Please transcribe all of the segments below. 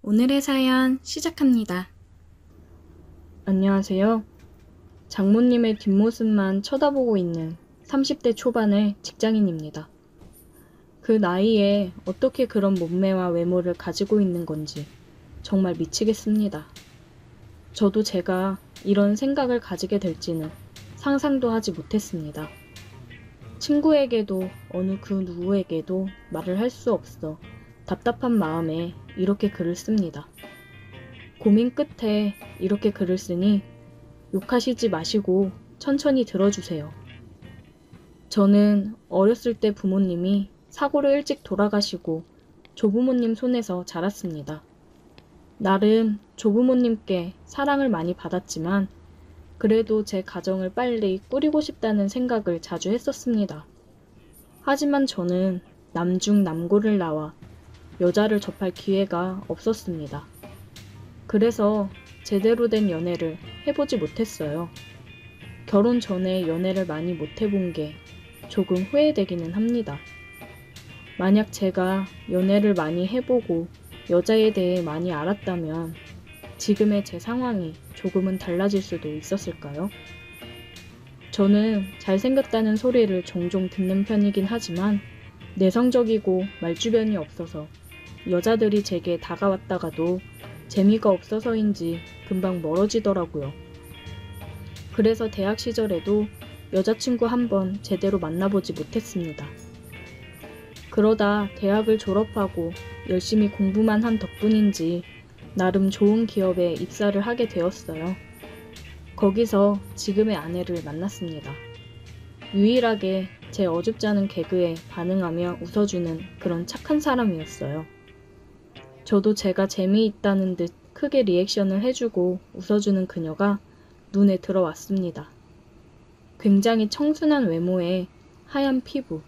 오늘의 사연 시작합니다. 안녕하세요. 장모님의 뒷모습만 쳐다보고 있는 30대 초반의 직장인입니다. 그 나이에 어떻게 그런 몸매와 외모를 가지고 있는 건지 정말 미치겠습니다. 저도 제가 이런 생각을 가지게 될지는 상상도 하지 못했습니다. 친구에게도 어느 그 누구에게도 말을 할 수 없어 답답한 마음에 이렇게 글을 씁니다. 고민 끝에 이렇게 글을 쓰니 욕하시지 마시고 천천히 들어주세요. 저는 어렸을 때 부모님이 사고로 일찍 돌아가시고 조부모님 손에서 자랐습니다. 나름 조부모님께 사랑을 많이 받았지만 그래도 제 가정을 빨리 꾸리고 싶다는 생각을 자주 했었습니다. 하지만 저는 남중 남고를 나와 여자를 접할 기회가 없었습니다. 그래서 제대로 된 연애를 해보지 못했어요. 결혼 전에 연애를 많이 못 해본 게 조금 후회되기는 합니다. 만약 제가 연애를 많이 해보고 여자에 대해 많이 알았다면 지금의 제 상황이 조금은 달라질 수도 있었을까요? 저는 잘생겼다는 소리를 종종 듣는 편이긴 하지만 내성적이고 말주변이 없어서 여자들이 제게 다가왔다가도 재미가 없어서인지 금방 멀어지더라고요. 그래서 대학 시절에도 여자친구 한 번 제대로 만나보지 못했습니다. 그러다 대학을 졸업하고 열심히 공부만 한 덕분인지 나름 좋은 기업에 입사를 하게 되었어요. 거기서 지금의 아내를 만났습니다. 유일하게 제 어줍지 않은 개그에 반응하며 웃어주는 그런 착한 사람이었어요. 저도 제가 재미있다는 듯 크게 리액션을 해주고 웃어주는 그녀가 눈에 들어왔습니다. 굉장히 청순한 외모에 하얀 피부,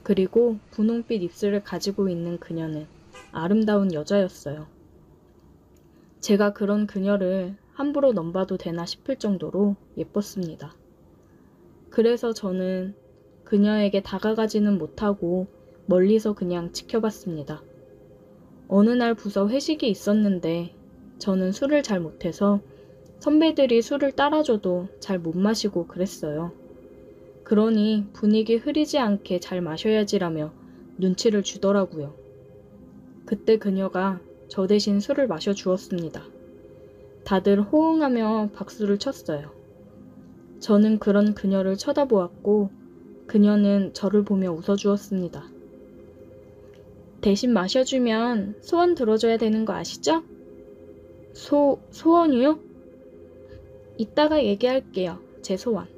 그리고 분홍빛 입술을 가지고 있는 그녀는 아름다운 여자였어요. 제가 그런 그녀를 함부로 넘봐도 되나 싶을 정도로 예뻤습니다. 그래서 저는 그녀에게 다가가지는 못하고 멀리서 그냥 지켜봤습니다. 어느 날 부서 회식이 있었는데 저는 술을 잘 못해서 선배들이 술을 따라줘도 잘 못 마시고 그랬어요. 그러니 분위기 흐리지 않게 잘 마셔야지라며 눈치를 주더라고요. 그때 그녀가 저 대신 술을 마셔주었습니다. 다들 호응하며 박수를 쳤어요. 저는 그런 그녀를 쳐다보았고 그녀는 저를 보며 웃어주었습니다. 대신 마셔주면 소원 들어줘야 되는 거 아시죠? 소원이요? 이따가 얘기할게요. 제 소원.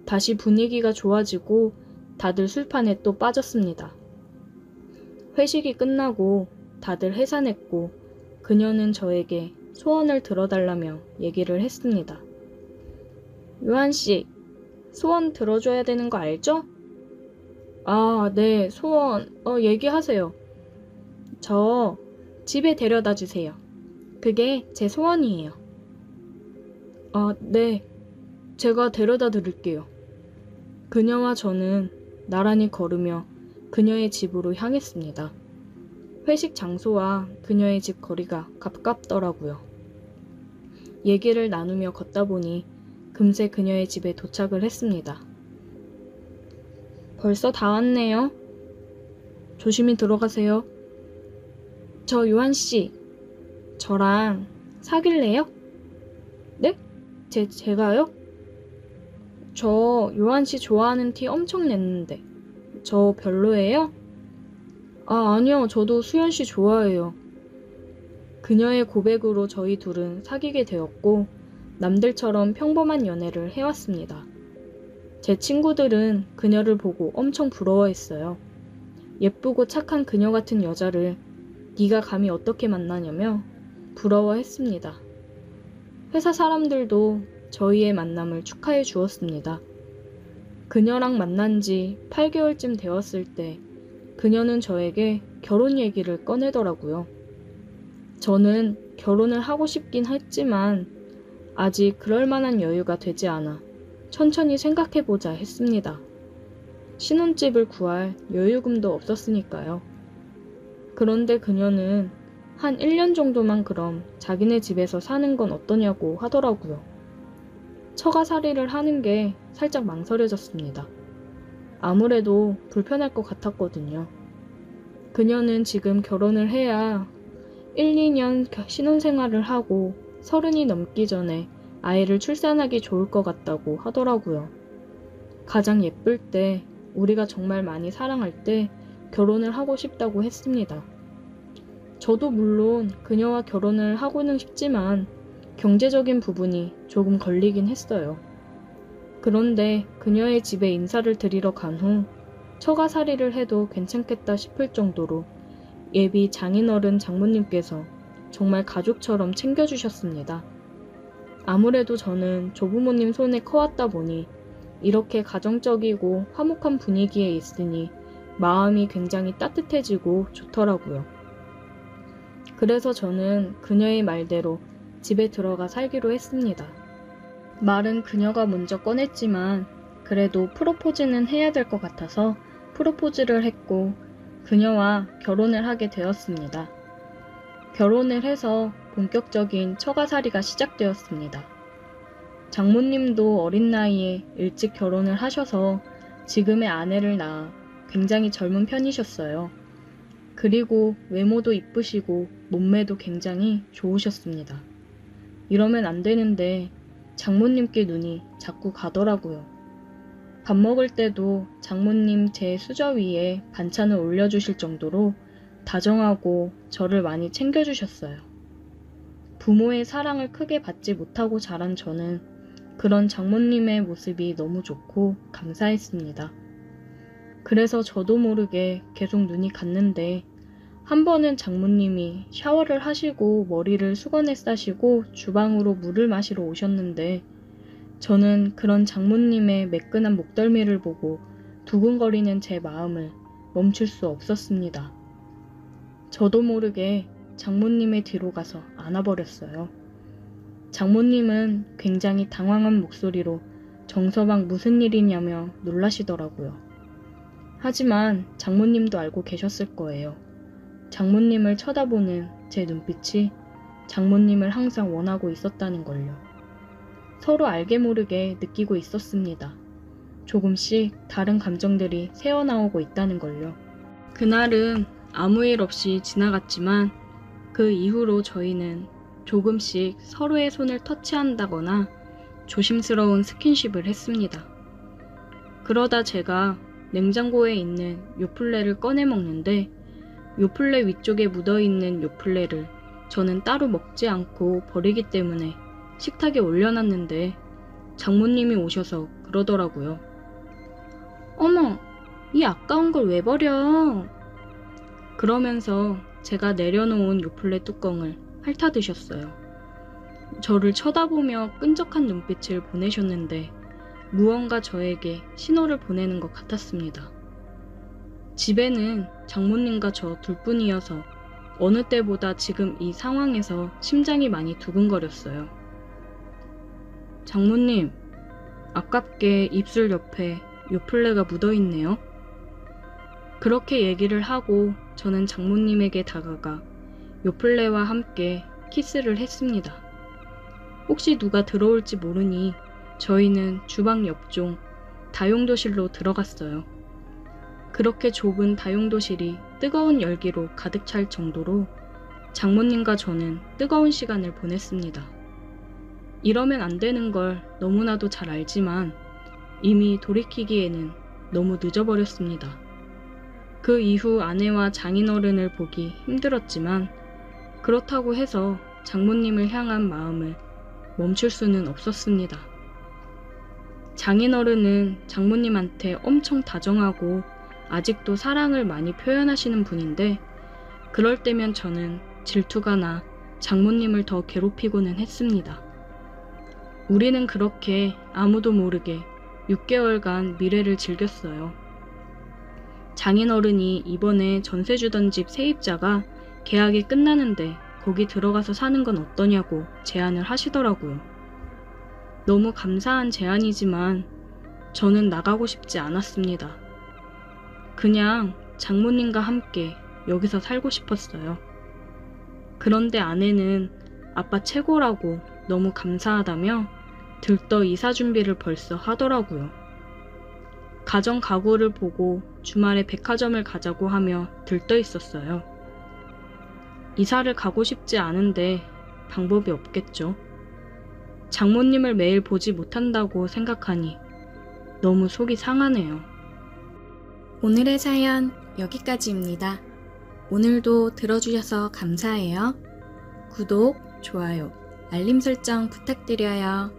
다시 분위기가 좋아지고 다들 술판에 또 빠졌습니다. 회식이 끝나고 다들 해산했고 그녀는 저에게 소원을 들어달라며 얘기를 했습니다. 요한씨, 소원 들어줘야 되는 거 알죠? 아, 네, 소원, 얘기하세요. 저 집에 데려다 주세요. 그게 제 소원이에요. 아, 네, 제가 데려다 드릴게요. 그녀와 저는 나란히 걸으며 그녀의 집으로 향했습니다. 회식 장소와 그녀의 집 거리가 가깝더라고요. 얘기를 나누며 걷다 보니 금세 그녀의 집에 도착을 했습니다. 벌써 다 왔네요. 조심히 들어가세요. 저 요한씨, 저랑 사귈래요? 네? 제가요? 저 요한씨 좋아하는 티 엄청 냈는데 저 별로예요? 아, 아니요. 저도 수연씨 좋아해요. 그녀의 고백으로 저희 둘은 사귀게 되었고 남들처럼 평범한 연애를 해왔습니다. 제 친구들은 그녀를 보고 엄청 부러워했어요. 예쁘고 착한 그녀 같은 여자를 네가 감히 어떻게 만나냐며 부러워했습니다. 회사 사람들도 저희의 만남을 축하해 주었습니다. 그녀랑 만난 지 8개월쯤 되었을 때 그녀는 저에게 결혼 얘기를 꺼내더라고요. 저는 결혼을 하고 싶긴 했지만 아직 그럴 만한 여유가 되지 않아 천천히 생각해보자 했습니다. 신혼집을 구할 여유금도 없었으니까요. 그런데 그녀는 한 1년 정도만 그럼 자기네 집에서 사는 건 어떠냐고 하더라고요. 처가살이를 하는 게 살짝 망설여졌습니다. 아무래도 불편할 것 같았거든요. 그녀는 지금 결혼을 해야 1, 2년 신혼생활을 하고 30이 넘기 전에 아이를 출산하기 좋을 것 같다고 하더라고요. 가장 예쁠 때, 우리가 정말 많이 사랑할 때 결혼을 하고 싶다고 했습니다. 저도 물론 그녀와 결혼을 하고는 싶지만 경제적인 부분이 조금 걸리긴 했어요. 그런데 그녀의 집에 인사를 드리러 간 후 처가살이를 해도 괜찮겠다 싶을 정도로 예비 장인어른 장모님께서 정말 가족처럼 챙겨주셨습니다. 아무래도 저는 조부모님 손에 커왔다 보니 이렇게 가정적이고 화목한 분위기에 있으니 마음이 굉장히 따뜻해지고 좋더라고요. 그래서 저는 그녀의 말대로 집에 들어가 살기로 했습니다. 말은 그녀가 먼저 꺼냈지만 그래도 프로포즈는 해야 될 것 같아서 프로포즈를 했고 그녀와 결혼을 하게 되었습니다. 결혼을 해서 본격적인 처가살이가 시작되었습니다. 장모님도 어린 나이에 일찍 결혼을 하셔서 지금의 아내를 낳아 굉장히 젊은 편이셨어요. 그리고 외모도 이쁘시고 몸매도 굉장히 좋으셨습니다. 이러면 안 되는데 장모님께 눈이 자꾸 가더라고요. 밥 먹을 때도 장모님 제 수저 위에 반찬을 올려주실 정도로 다정하고 저를 많이 챙겨주셨어요. 부모의 사랑을 크게 받지 못하고 자란 저는 그런 장모님의 모습이 너무 좋고 감사했습니다. 그래서 저도 모르게 계속 눈이 갔는데 한 번은 장모님이 샤워를 하시고 머리를 수건에 싸시고 주방으로 물을 마시러 오셨는데 저는 그런 장모님의 매끈한 목덜미를 보고 두근거리는 제 마음을 멈출 수 없었습니다. 저도 모르게 장모님의 뒤로 가서 안아버렸어요. 장모님은 굉장히 당황한 목소리로 정서방 무슨 일이냐며 놀라시더라고요. 하지만 장모님도 알고 계셨을 거예요. 장모님을 쳐다보는 제 눈빛이 장모님을 항상 원하고 있었다는 걸요. 서로 알게 모르게 느끼고 있었습니다. 조금씩 다른 감정들이 새어나오고 있다는 걸요. 그날은 아무 일 없이 지나갔지만 그 이후로 저희는 조금씩 서로의 손을 터치한다거나 조심스러운 스킨십을 했습니다. 그러다 제가 냉장고에 있는 요플레를 꺼내 먹는데 요플레 위쪽에 묻어있는 요플레를 저는 따로 먹지 않고 버리기 때문에 식탁에 올려놨는데 장모님이 오셔서 그러더라고요. 어머, 이 아까운 걸 왜 버려? 그러면서 제가 내려놓은 요플레 뚜껑을 핥아드셨어요. 저를 쳐다보며 끈적한 눈빛을 보내셨는데 무언가 저에게 신호를 보내는 것 같았습니다. 집에는 장모님과 저 둘뿐이어서 어느 때보다 지금 이 상황에서 심장이 많이 두근거렸어요. 장모님, 아깝게 입술 옆에 요플레가 묻어있네요. 그렇게 얘기를 하고 저는 장모님에게 다가가 요플레와 함께 키스를 했습니다. 혹시 누가 들어올지 모르니 저희는 주방 옆종 다용도실로 들어갔어요. 그렇게 좁은 다용도실이 뜨거운 열기로 가득 찰 정도로 장모님과 저는 뜨거운 시간을 보냈습니다. 이러면 안 되는 걸 너무나도 잘 알지만 이미 돌이키기에는 너무 늦어버렸습니다. 그 이후 아내와 장인어른을 보기 힘들었지만 그렇다고 해서 장모님을 향한 마음을 멈출 수는 없었습니다. 장인어른은 장모님한테 엄청 다정하고 아직도 사랑을 많이 표현하시는 분인데 그럴 때면 저는 질투가 나 장모님을 더 괴롭히고는 했습니다. 우리는 그렇게 아무도 모르게 6개월간 미래를 즐겼어요. 장인어른이 이번에 전세 주던 집 세입자가 계약이 끝나는데 거기 들어가서 사는 건 어떠냐고 제안을 하시더라고요. 너무 감사한 제안이지만 저는 나가고 싶지 않았습니다. 그냥 장모님과 함께 여기서 살고 싶었어요. 그런데 아내는 아빠 최고라고 너무 감사하다며 들떠 이사 준비를 벌써 하더라고요. 가정 가구를 보고 주말에 백화점을 가자고 하며 들떠 있었어요. 이사를 가고 싶지 않은데 방법이 없겠죠. 장모님을 매일 보지 못한다고 생각하니 너무 속이 상하네요. 오늘의 사연 여기까지입니다. 오늘도 들어주셔서 감사해요. 구독, 좋아요, 알림 설정 부탁드려요.